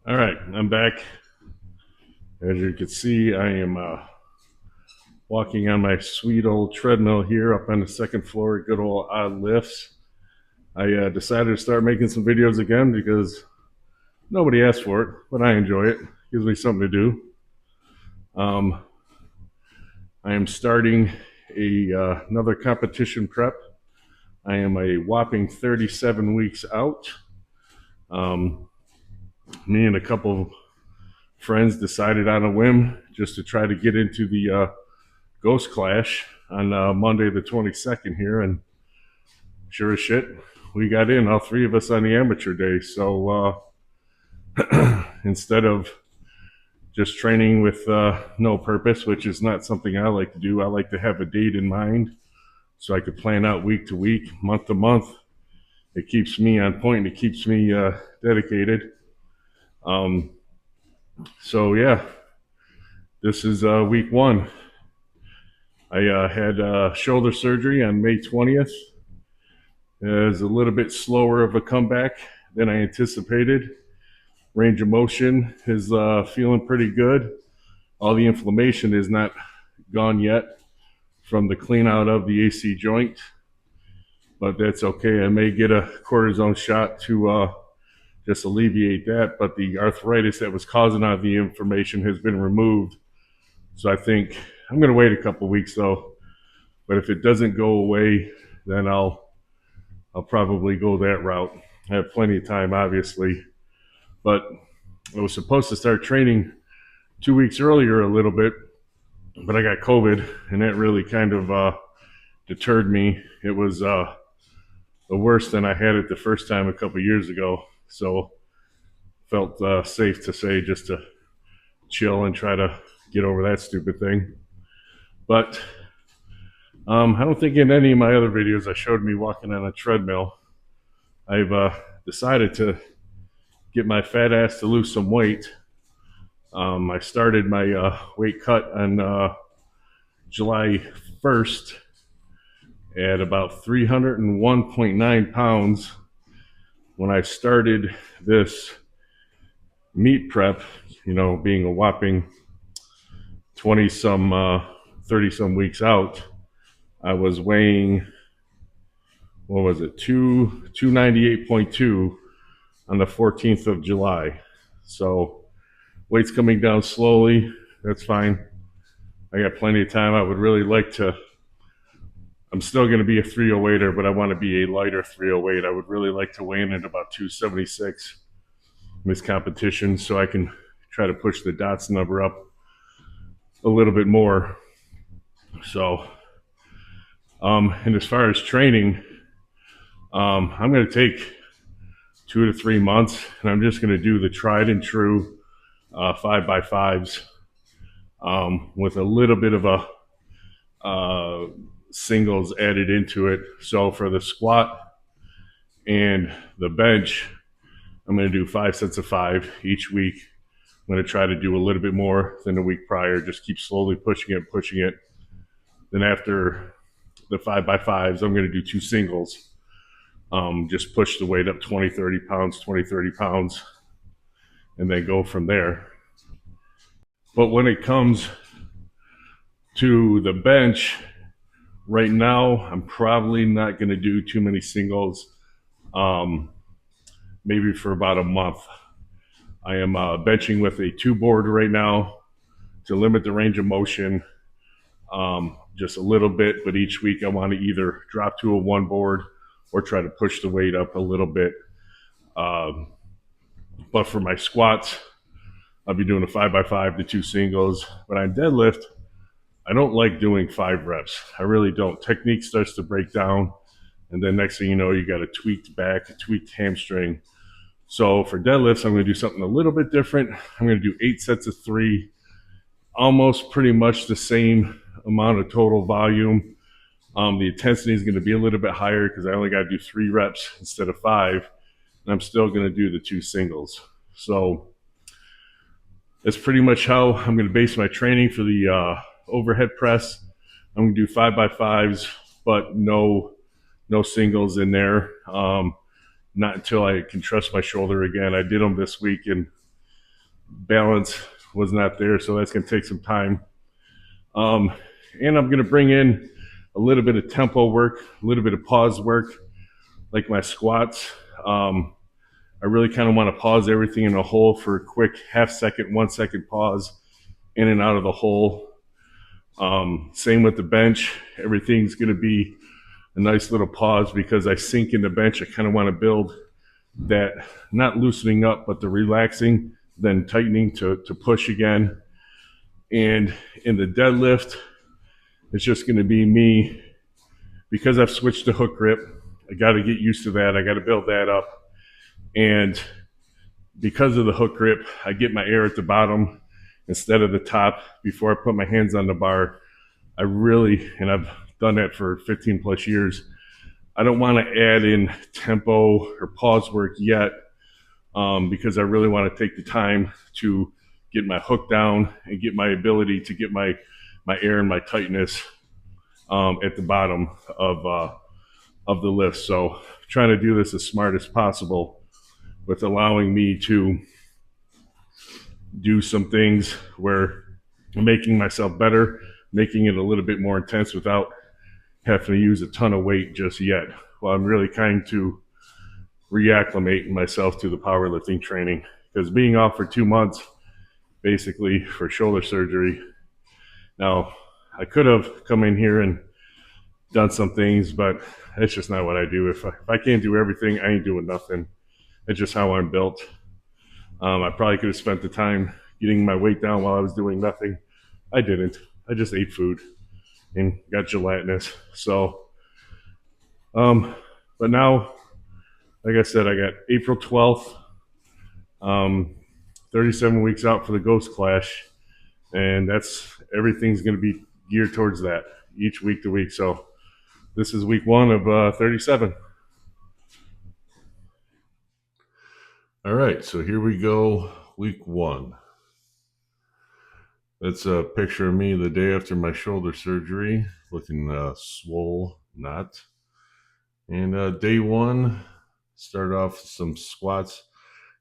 All right, I'm back. As you can see, I am walking on my sweet old treadmill here up on the second floor at good old Odd Lifts. I decided to start making some videos again because nobody asked for it, but I enjoy it. Gives me something to do. Um, I am starting another competition prep. I am a whopping 37 weeks out. Um, Me and a couple of friends decided on a whim just to try to get into the Ghost Clash on Monday the 22nd here, and sure as shit, we got in, all three of us, on the amateur day. So instead of just training with no purpose, which is not something I like to do, I like to have a date in mind so I could plan out week to week, month to month. It keeps me on point. It keeps me dedicated. Um, so yeah, this is week one. I had shoulder surgery on May 20th. It was a little bit slower of a comeback than I anticipated. Range of motion is feeling pretty good. All the inflammation is not gone yet from the clean out of the AC joint, but that's okay. I may get a cortisone shot to just alleviate that, but the arthritis that was causing all the inflammation has been removed. So I think I'm going to wait a couple weeks though. But if it doesn't go away, then I'll probably go that route. I have plenty of time, obviously, but I was supposed to start training 2 weeks earlier a little bit, but I got COVID, and that really kind of deterred me. It was worse than I had it the first time a couple years ago, so felt safe to say just to chill and try to get over that stupid thing. But I don't think in any of my other videos I showed me walking on a treadmill. I've decided to get my fat ass to lose some weight. I started my weight cut on July 1st at about 301.9 pounds. When I started this meat prep, being a whopping 20 some, 30 some weeks out, I was weighing, what was it, 298.2 on the 14th of July. So weight's coming down slowly. That's fine. I got plenty of time. I would really like to, I'm still going to be a 308er, but I want to be a lighter 308. I would really like to weigh in at about 276 in this competition so I can try to push the DOTS number up a little bit more. So, and as far as training, I'm going to take 2 to 3 months, and I'm just going to do the tried and true 5x5s with a little bit of a singles added into it. So for the squat and the bench, I'm going to do 5 sets of 5 each week. I'm going to try to do a little bit more than the week prior, just keep slowly pushing it. Then after the 5x5s, I'm going to do 2 singles. Just push the weight up 20, 30 pounds, and then go from there. But when it comes to the bench, right now, I'm probably not going to do too many singles, maybe for about a month. I am benching with a 2 board right now to limit the range of motion just a little bit, but each week I want to either drop to a 1 board or try to push the weight up a little bit. But for my squats, I'll be doing a 5x5 to 2 singles. But on deadlift, I don't like doing 5 reps. I really don't. Technique starts to break down, and then next thing you know, you got a tweaked back, a tweaked hamstring. So for deadlifts, I'm going to do something a little bit different. I'm going to do 8 sets of 3, almost pretty much the same amount of total volume. The intensity is going to be a little bit higher because I only got to do 3 reps instead of 5, and I'm still going to do the 2 singles. So that's pretty much how I'm going to base my training for the overhead press. I'm going to do 5x5s, but no singles in there. Not until I can trust my shoulder again. I did them this week, and balance was not there, so that's going to take some time. Um, and I'm going to bring in a little bit of tempo work, a little bit of pause work, like my squats. I really kind of want to pause everything in a hole for a quick half second, 1 second pause in and out of the hole. Same with the bench. Everything's going to be a nice little pause because I sink in the bench. I kind of want to build that, not loosening up, but the relaxing, then tightening to push again. And in the deadlift, it's just going to be me, because I've switched to hook grip. I got to get used to that. I got to build that up. And because of the hook grip, I get my air at the bottom instead of the top before I put my hands on the bar. I really, and I've done that for 15 plus years, I don't want to add in tempo or pause work yet, because I really want to take the time to get my hook down and get my ability to get my air and my tightness at the bottom of the lift. So trying to do this as smart as possible with allowing me to do some things where I'm making myself better, making it a little bit more intense without having to use a ton of weight just yet. Well, I'm really trying to reacclimate myself to the powerlifting training, because being off for 2 months basically for shoulder surgery. Now, I could have come in here and done some things, but that's just not what I do. If I can't do everything, I ain't doing nothing. It's just how I'm built. I probably could have spent the time getting my weight down while I was doing nothing. I didn't. I just ate food and got gelatinous. So, but now, like I said, I got April 12th, 37 weeks out for the Ghost Clash, and everything's going to be geared towards that each week to week. So this is week 1 of 37. All right, so here we go, week 1. That's a picture of me the day after my shoulder surgery, looking swole, not. And day 1, start off some squats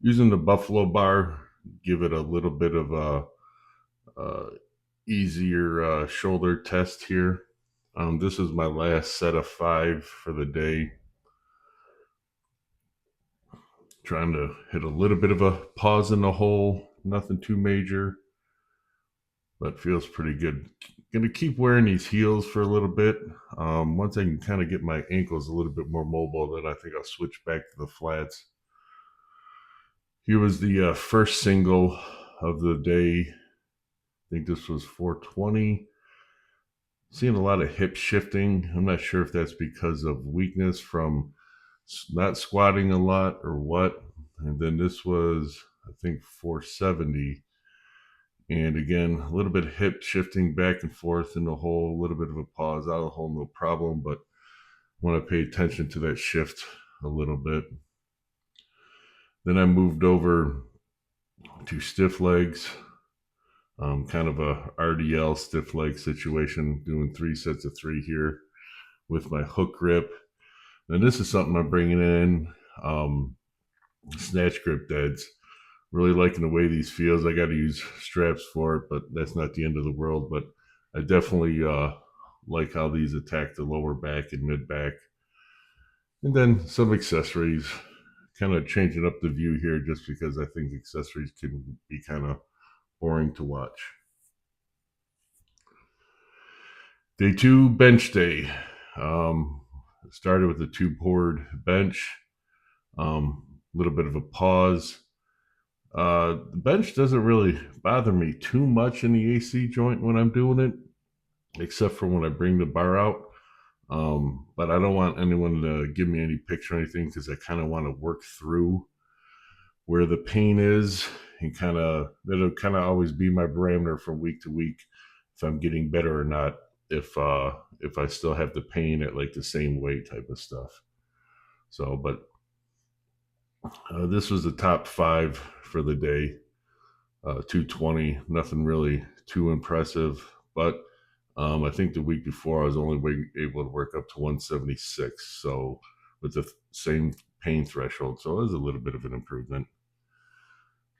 using the buffalo bar, give it a little bit of a easier shoulder test here. This is my last set of 5 for the day. Trying to hit a little bit of a pause in the hole, nothing too major, but feels pretty good. Going to keep wearing these heels for a little bit. Once I can kind of get my ankles a little bit more mobile, then I think I'll switch back to the flats. Here was the first single of the day. I think this was 420. Seeing a lot of hip shifting. I'm not sure if that's because of weakness from not squatting a lot or what. And then this was, I think, 470. And again, a little bit of hip shifting back and forth in the hole, a little bit of a pause out of the hole, no problem, but want to pay attention to that shift a little bit. Then I moved over to stiff legs, kind of a RDL stiff leg situation, doing 3 sets of 3 here with my hook grip. And this is something I'm bringing in, snatch grip deads. Really liking the way these feels. I got to use straps for it, but that's not the end of the world. But I definitely like how these attack the lower back and mid back. And then some accessories, kind of changing up the view here just because I think accessories can be kind of boring to watch. Day 2, bench day. Started with a 2-board bench. Little bit of a pause. The bench doesn't really bother me too much in the AC joint when I'm doing it, except for when I bring the bar out. But I don't want anyone to give me any picture or anything, because I kind of want to work through where the pain is, and that'll kind of always be my barometer from week to week if I'm getting better or not. If I still have the pain at like the same weight type of stuff. So, but this was the top 5 for the day. 220, nothing really too impressive, but I think the week before I was only able to work up to 176, so with the same pain threshold, so it was a little bit of an improvement.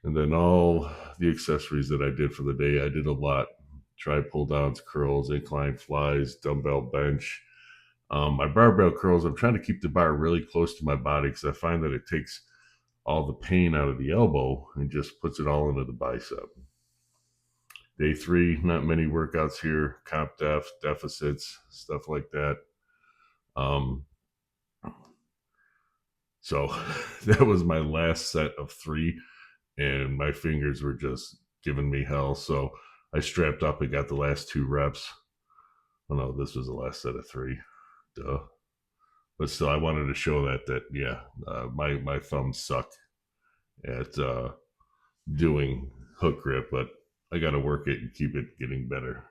And then all the accessories that I did for the day, I did a lot. Try pull downs, curls, incline flies, dumbbell bench. My barbell curls, I'm trying to keep the bar really close to my body because I find that it takes all the pain out of the elbow and just puts it all into the bicep. Day 3, not many workouts here, comp def, deficits, stuff like that. So that was my last set of 3, and my fingers were just giving me hell. So I strapped up and got the last 2 reps. Oh no, this was the last set of 3. Duh. But still, I wanted to show that yeah, my thumbs suck at doing hook grip, but I got to work it and keep it getting better.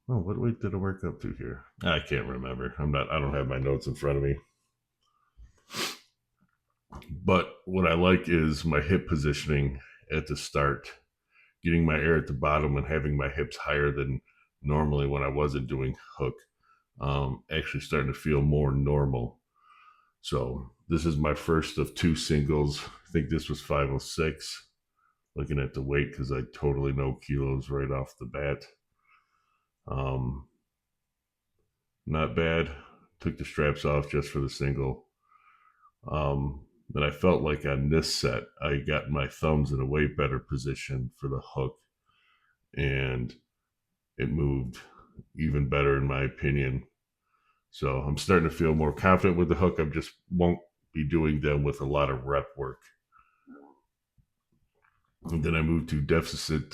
Oh, what weight did I work up to here? I can't remember. I don't have my notes in front of me. But what I like is my hip positioning at the start, getting my air at the bottom and having my hips higher than normally when I wasn't doing hook. Actually starting to feel more normal. So this is my first of 2 singles. I think this was 506. Looking at the weight because I totally know kilos right off the bat. Not bad. Took the straps off just for the single. And I felt like on this set, I got my thumbs in a way better position for the hook, and it moved even better in my opinion. So I'm starting to feel more confident with the hook. I just won't be doing them with a lot of rep work. And then I moved to deficit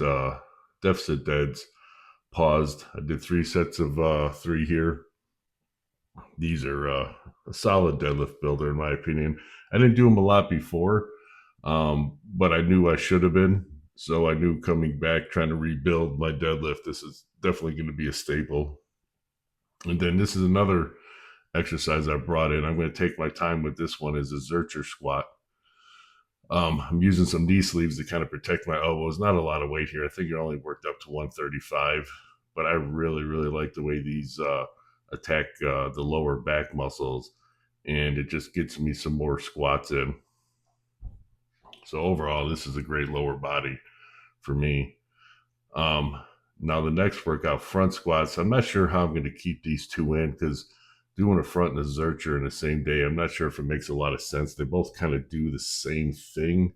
deads. Paused. I did 3 sets of 3 here. These are a solid deadlift builder in my opinion. I didn't do them a lot before, but I knew I should have been. So I knew coming back, trying to rebuild my deadlift, this is definitely going to be a staple. And then this is another exercise I brought in. I'm going to take my time with this one, is a Zercher squat. I'm using some knee sleeves to kind of protect my elbows. Not a lot of weight here. I think it only worked up to 135, but I really, really like the way these attack the lower back muscles, and it just gets me some more squats in. So overall, this is a great lower body for me. Now the next workout, front squats. I'm not sure how I'm going to keep these 2 in because doing a front and a Zercher in the same day, I'm not sure if it makes a lot of sense. They both kind of do the same thing.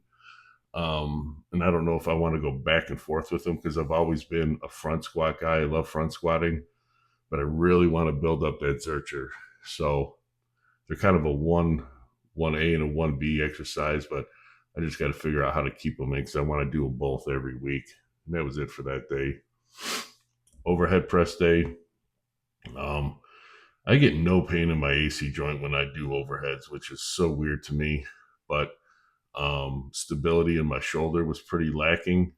And I don't know if I want to go back and forth with them because I've always been a front squat guy. I love front squatting, but I really want to build up that Zercher. So they're kind of a 1A and a 1B exercise, but I just got to figure out how to keep them in because I want to do them both every week. And that was it for that day. Overhead press day. I get no pain in my AC joint when I do overheads, which is so weird to me. But stability in my shoulder was pretty lacking.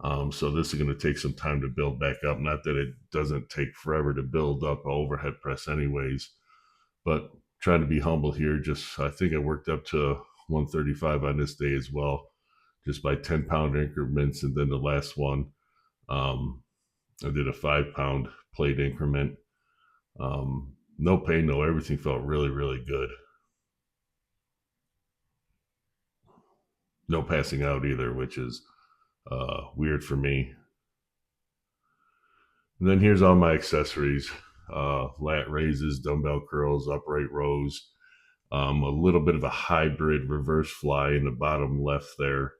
So this is going to take some time to build back up. Not that it doesn't take forever to build up an overhead press anyways, but trying to be humble here. Just, I think I worked up to 135 on this day as well, just by 10-pound increments. And then the last one, I did a 5-pound plate increment. No pain, no, everything felt really, really good. No passing out either, which is weird for me. And then here's all my accessories: lat raises, dumbbell curls, upright rows, a little bit of a hybrid reverse fly in the bottom left there.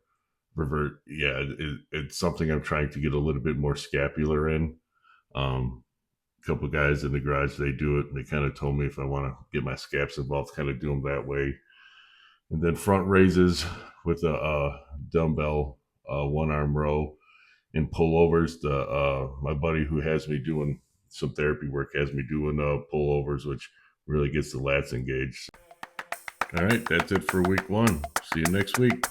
It's something I'm trying to get a little bit more scapular in. A couple of guys in the garage, they do it, and they kind of told me if I want to get my scaps involved, kind of do them that way. And then front raises with a dumbbell 1-arm row, and pullovers. My buddy who has me doing some therapy work has me doing pullovers, which really gets the lats engaged. All right, that's it for week 1. See you next week.